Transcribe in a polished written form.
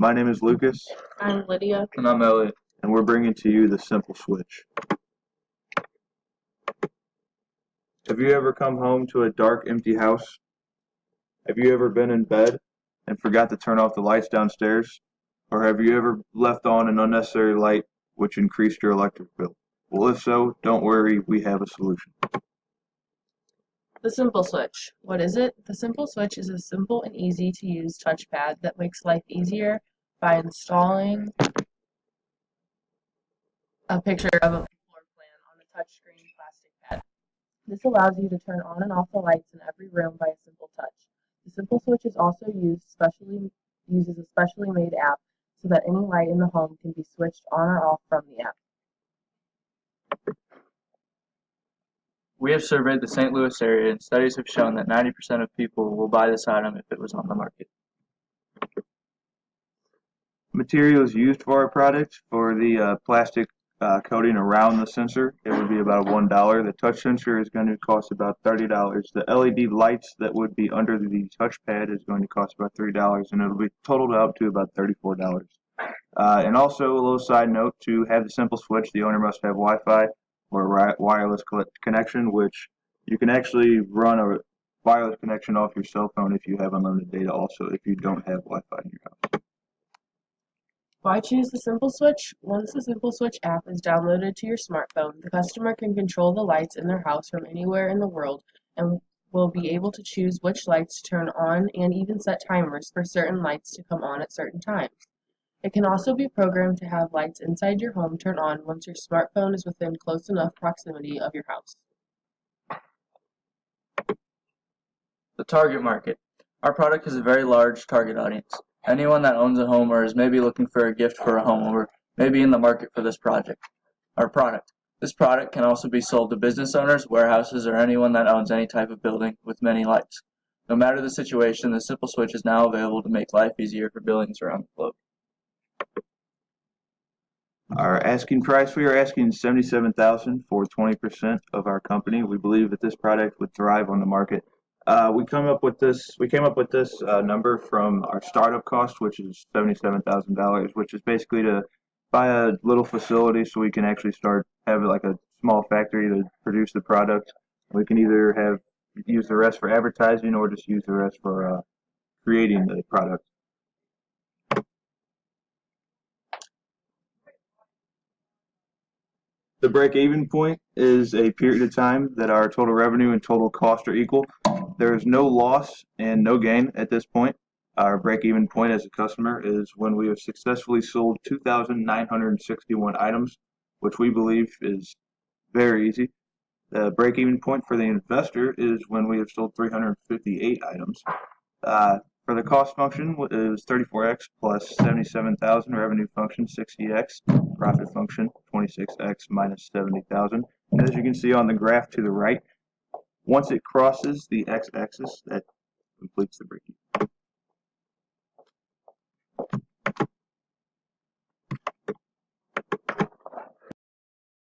My name is Lucas, I'm Lydia. And I'm Elliot. and we're bringing to you the Simple Switch. Have you ever come home to a dark, empty house? Have you ever been in bed and forgot to turn off the lights downstairs? Or have you ever left on an unnecessary light which increased your electric bill? Well, if so, don't worry, we have a solution. The Simple Switch. What is it? The Simple Switch is a simple and easy to use touchpad that makes life easier by installing a picture of a floor plan on a touchscreen plastic pad. This allows you to turn on and off the lights in every room by a simple touch. The Simple Switch is also uses a specially made app so that any light in the home can be switched on or off from the app. We have surveyed the St. Louis area, and studies have shown that 90% of people will buy this item if it was on the market. Materials used for our product, for the plastic coating around the sensor, it would be about $1. The touch sensor is going to cost about $30. The LED lights that would be under the touchpad is going to cost about $3, and it'll be totaled out to about $34. And also, a little side note, to have the Simple Switch, the owner must have Wi-Fi or a wireless connection, which you can actually run a wireless connection off your cell phone if you have unlimited data also, if you don't have Wi-Fi in your house. Why choose the Simple Switch? Once the Simple Switch app is downloaded to your smartphone, the customer can control the lights in their house from anywhere in the world and will be able to choose which lights to turn on and even set timers for certain lights to come on at certain times. It can also be programmed to have lights inside your home turn on once your smartphone is within close enough proximity of your house. The target market. Our product has a very large target audience. Anyone that owns a home or is maybe looking for a gift for a home or maybe in the market for this product. This product can also be sold to business owners, warehouses, or anyone that owns any type of building with many lights. No matter the situation, the Simple Switch is now available to make life easier for buildings around the globe. Our asking price, we are asking $77,000 for 20% of our company. We believe that this product would thrive on the market. We came up with this number from our startup cost, which is $77,000, which is basically to buy a little facility so we can actually start having like a small factory to produce the product. We can either use the rest for advertising or just use the rest for creating the product. The break-even point is a period of time that our total revenue and total cost are equal. There is no loss and no gain at this point. Our break-even point as a customer is when we have successfully sold 2,961 items, which we believe is very easy. The break-even point for the investor is when we have sold 358 items. For the cost function, it was 34x plus 77,000, revenue function 60x, profit function 26x minus 70,000. And as you can see on the graph to the right, once it crosses the x-axis, that completes the break-even.